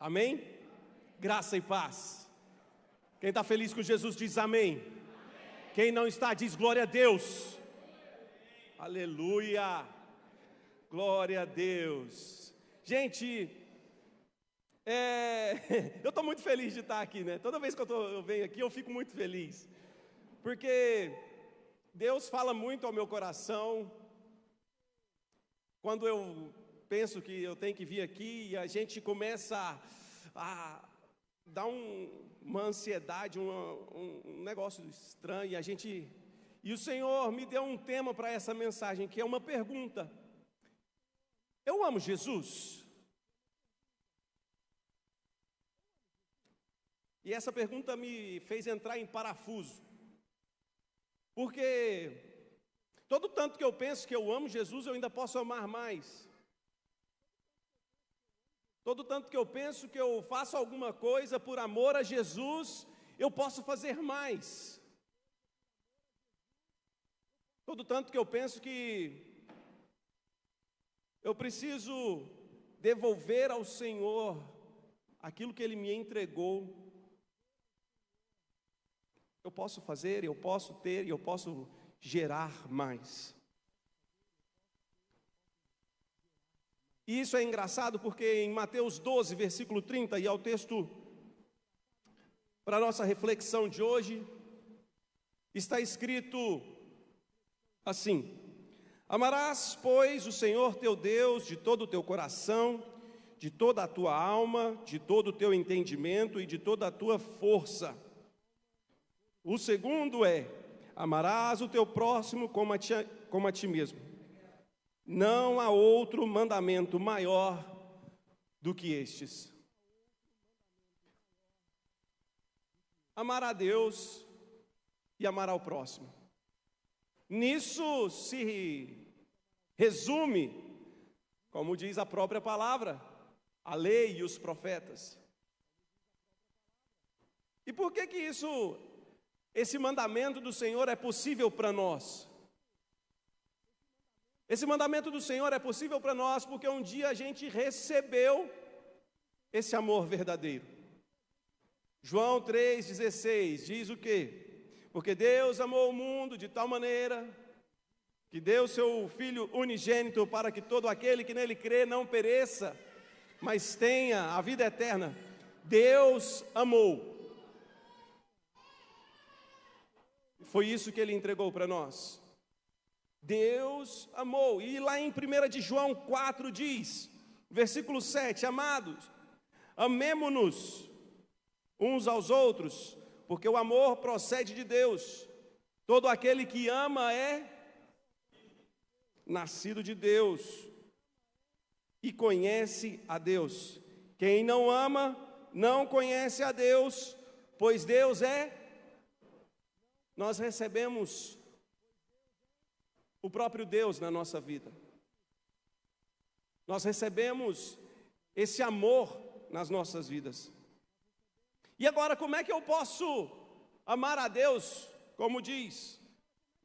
Amém? Graça e paz. Quem está feliz com Jesus diz amém. Quem não está diz glória a Deus. Aleluia. Glória a Deus. Gente, eu estou muito feliz de estar aqui, né? Toda vez que eu venho aqui eu fico muito feliz. Porque Deus fala muito ao meu coração. Quando eu penso que eu tenho que vir aqui e a gente começa a dar uma ansiedade, um negócio estranho, e o Senhor me deu um tema para essa mensagem, que é uma pergunta: eu amo Jesus? E essa pergunta me fez entrar em parafuso, porque todo tanto que eu penso que eu amo Jesus, eu ainda posso amar mais. Todo tanto que eu penso que eu faço alguma coisa por amor a Jesus, eu posso fazer mais. Todo tanto que eu penso que eu preciso devolver ao Senhor aquilo que Ele me entregou, eu posso fazer, eu posso ter e eu posso gerar mais. E isso é engraçado porque em Mateus 12, versículo 30, e é o texto para a nossa reflexão de hoje, está escrito assim: amarás, pois, o Senhor teu Deus de todo o teu coração, de toda a tua alma, de todo o teu entendimento e de toda a tua força. O segundo é: amarás o teu próximo como a ti mesmo. Não há outro mandamento maior do que estes. Amar a Deus e amar ao próximo. Nisso se resume, como diz a própria palavra, a lei e os profetas. E por que esse mandamento do Senhor é possível para nós? Esse mandamento do Senhor é possível para nós porque um dia a gente recebeu esse amor verdadeiro. João 3,16 diz o quê? Porque Deus amou o mundo de tal maneira que deu seu Filho unigênito para que todo aquele que nele crê não pereça, mas tenha a vida eterna. Deus amou. Foi isso que Ele entregou para nós. Deus amou. E lá em 1 de João 4 diz, versículo 7, amados, amemo-nos uns aos outros, porque o amor procede de Deus. Todo aquele que ama é nascido de Deus e conhece a Deus. Quem não ama, não conhece a Deus, pois Deus é. Nós recebemos o próprio Deus na nossa vida. Nós recebemos esse amor nas nossas vidas. E agora, como é que eu posso amar a Deus? Como diz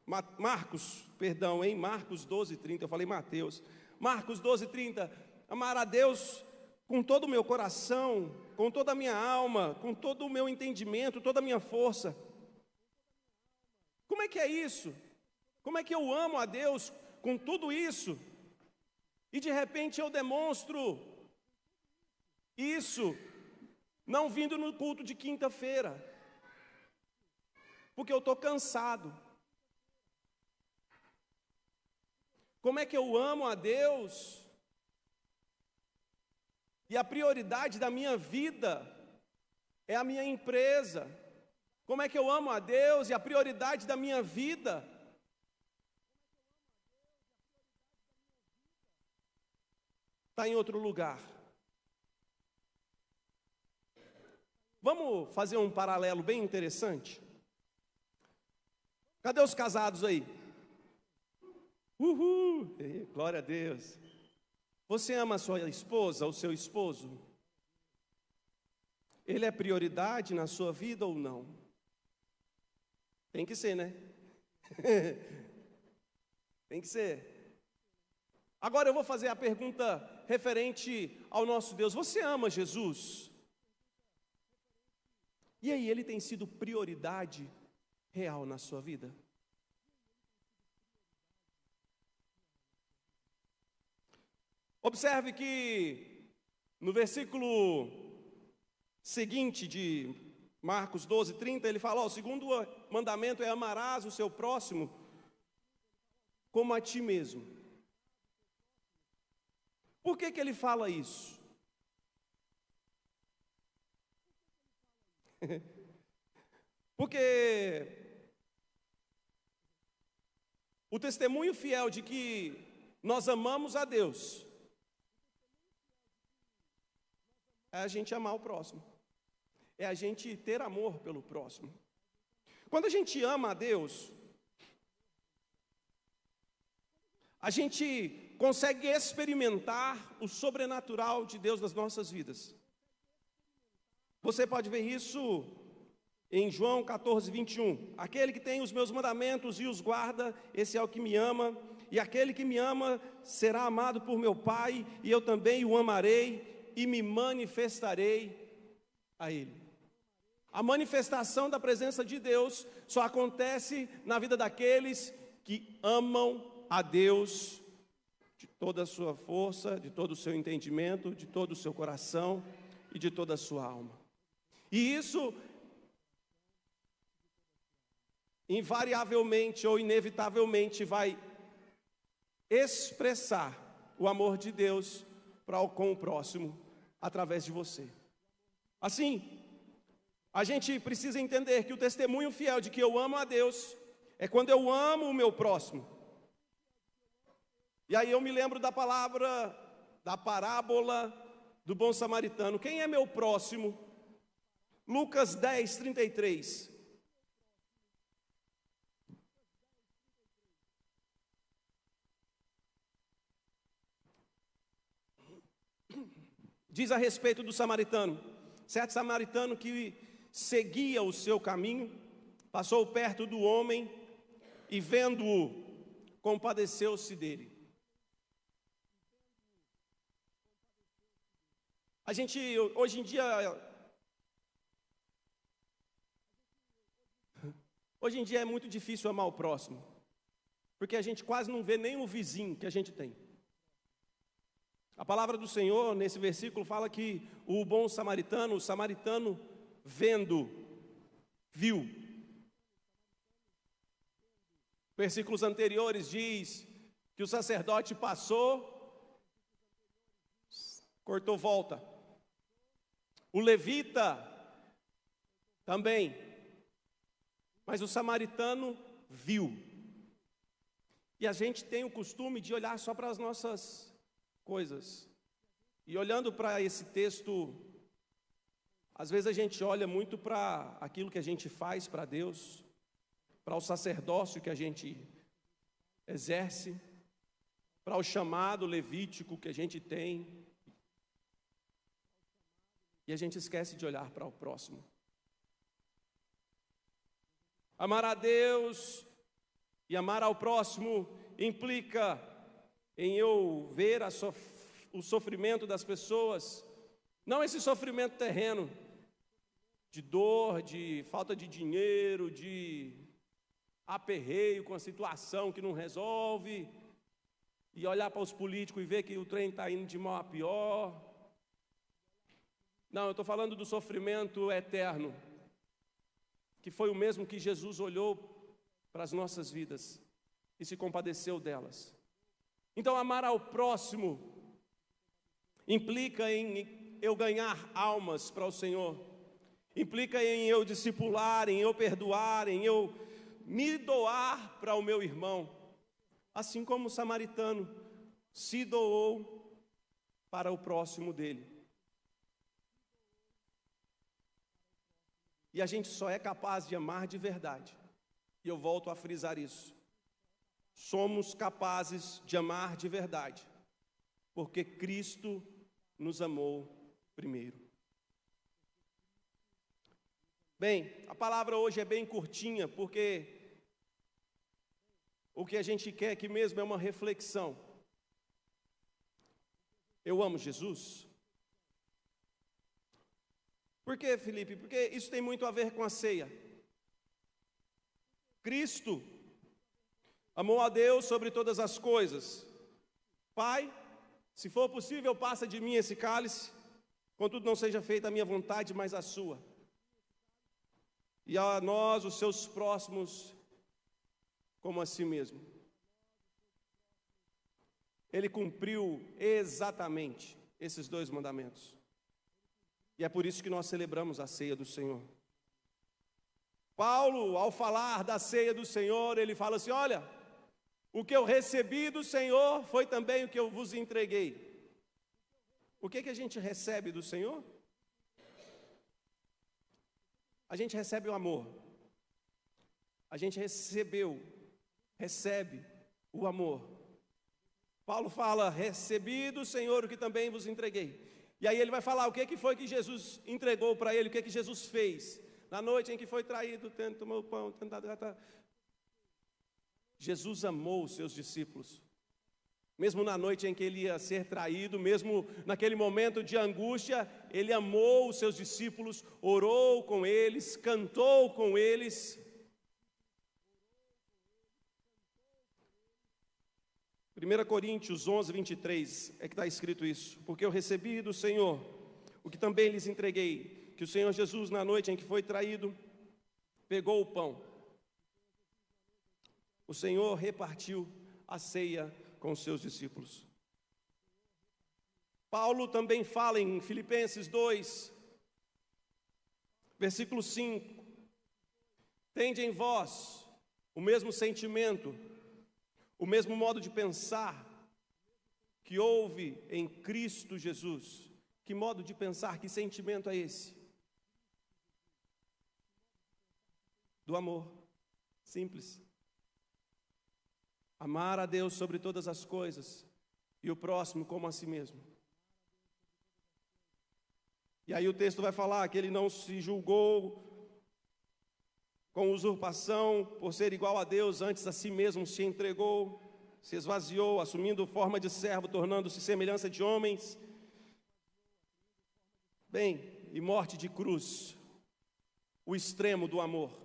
Marcos 12:30, eu falei Mateus. Marcos 12:30, amar a Deus com todo o meu coração, com toda a minha alma, com todo o meu entendimento, toda a minha força. Como é que é isso? Como é que eu amo a Deus com tudo isso? E de repente eu demonstro isso não vindo no culto de quinta-feira, porque eu estou cansado. Como é que eu amo a Deus e a prioridade da minha vida é a minha empresa? Como é que eu amo a Deus e a prioridade da minha vida está em outro lugar? Vamos fazer um paralelo bem interessante? Cadê os casados aí? Uhul! Glória a Deus! Você ama a sua esposa, o seu esposo? Ele é prioridade na sua vida ou não? Tem que ser, né? Tem que ser. Agora eu vou fazer a pergunta referente ao nosso Deus. Você ama Jesus? E aí, ele tem sido prioridade real na sua vida? Observe que no versículo seguinte de Marcos 12:30, ele fala: o segundo mandamento é: amarás o seu próximo como a ti mesmo. Por que ele fala isso? Porque o testemunho fiel de que nós amamos a Deus é a gente amar o próximo, é a gente ter amor pelo próximo. Quando a gente ama a Deus, a gente consegue experimentar o sobrenatural de Deus nas nossas vidas. Você pode ver isso em João 14:21. Aquele que tem os meus mandamentos e os guarda, esse é o que me ama, e aquele que me ama será amado por meu Pai, e eu também o amarei e me manifestarei a ele. A manifestação da presença de Deus só acontece na vida daqueles que amam a Deus de toda a sua força, de todo o seu entendimento, de todo o seu coração e de toda a sua alma. E isso invariavelmente ou inevitavelmente vai expressar o amor de Deus com o próximo através de você. Assim, a gente precisa entender que o testemunho fiel de que eu amo a Deus é quando eu amo o meu próximo. E aí eu me lembro da parábola do bom samaritano. Quem é meu próximo? Lucas 10:33. Diz a respeito do samaritano. Certo samaritano que seguia o seu caminho, passou perto do homem e, vendo-o, compadeceu-se dele. A gente, hoje em dia é muito difícil amar o próximo, porque a gente quase não vê nem o vizinho que a gente tem. A palavra do Senhor, nesse versículo, fala que o bom samaritano, o samaritano vendo, viu. Versículos anteriores diz que o sacerdote passou, cortou volta. O levita também, mas o samaritano viu. E a gente tem o costume de olhar só para as nossas coisas. E olhando para esse texto, às vezes a gente olha muito para aquilo que a gente faz para Deus, para o sacerdócio que a gente exerce, para o chamado levítico que a gente tem, e a gente esquece de olhar para o próximo. Amar a Deus e amar ao próximo implica em eu ver o sofrimento das pessoas, não esse sofrimento terreno, de dor, de falta de dinheiro, de aperreio com a situação que não resolve, e olhar para os políticos e ver que o trem está indo de mal a pior. Não, eu estou falando do sofrimento eterno, que foi o mesmo que Jesus olhou para as nossas vidas e se compadeceu delas. Então, amar ao próximo implica em eu ganhar almas para o Senhor, implica em eu discipular, em eu perdoar, em eu me doar para o meu irmão, assim como o samaritano se doou para o próximo dele. E a gente só é capaz de amar de verdade, e eu volto a frisar isso. Somos capazes de amar de verdade, porque Cristo nos amou primeiro. Bem, a palavra hoje é bem curtinha, porque o que a gente quer aqui mesmo é uma reflexão. Eu amo Jesus. Por quê, Felipe? Porque isso tem muito a ver com a ceia. Cristo amou a Deus sobre todas as coisas. Pai, se for possível, passa de mim esse cálice, contudo não seja feita a minha vontade, mas a sua. E a nós, os seus próximos, como a si mesmo. Ele cumpriu exatamente esses 2 mandamentos. E é por isso que nós celebramos a ceia do Senhor. Paulo, ao falar da ceia do Senhor, ele fala assim: olha, o que eu recebi do Senhor foi também o que eu vos entreguei. O que a gente recebe do Senhor? A gente recebe o amor. A gente recebe o amor. Paulo fala: recebi do Senhor o que também vos entreguei. E aí ele vai falar o que foi que Jesus entregou para ele, o que Jesus fez. Na noite em que foi traído, tomou o pão, Jesus amou os seus discípulos. Mesmo na noite em que ele ia ser traído, mesmo naquele momento de angústia, ele amou os seus discípulos, orou com eles, cantou com eles. 1 Coríntios 11, 23 é que está escrito isso: porque eu recebi do Senhor o que também lhes entreguei, que o Senhor Jesus, na noite em que foi traído, pegou o pão. O Senhor repartiu a ceia com os seus discípulos. Paulo também fala em Filipenses 2, versículo 5: tende em vós o mesmo sentimento, o mesmo modo de pensar que houve em Cristo Jesus. Que modo de pensar, que sentimento é esse? Do amor, simples. Amar a Deus sobre todas as coisas e o próximo como a si mesmo. E aí o texto vai falar que ele não se julgou com usurpação por ser igual a Deus, antes a si mesmo se entregou, se esvaziou, assumindo forma de servo, tornando-se semelhança de homens. Bem, e morte de cruz, o extremo do amor.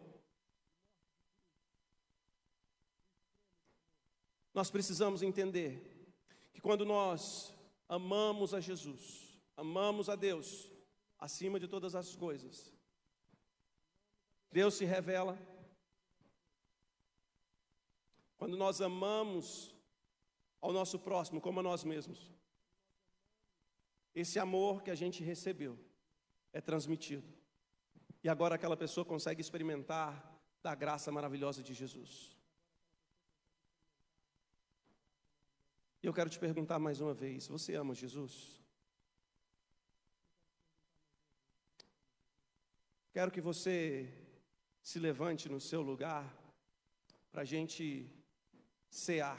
Nós precisamos entender que quando nós amamos a Jesus, amamos a Deus acima de todas as coisas, Deus se revela. Quando nós amamos ao nosso próximo como a nós mesmos, esse amor que a gente recebeu é transmitido. E agora aquela pessoa consegue experimentar da graça maravilhosa de Jesus. E eu quero te perguntar mais uma vez: você ama Jesus? Quero que você se levante no seu lugar para a gente cear.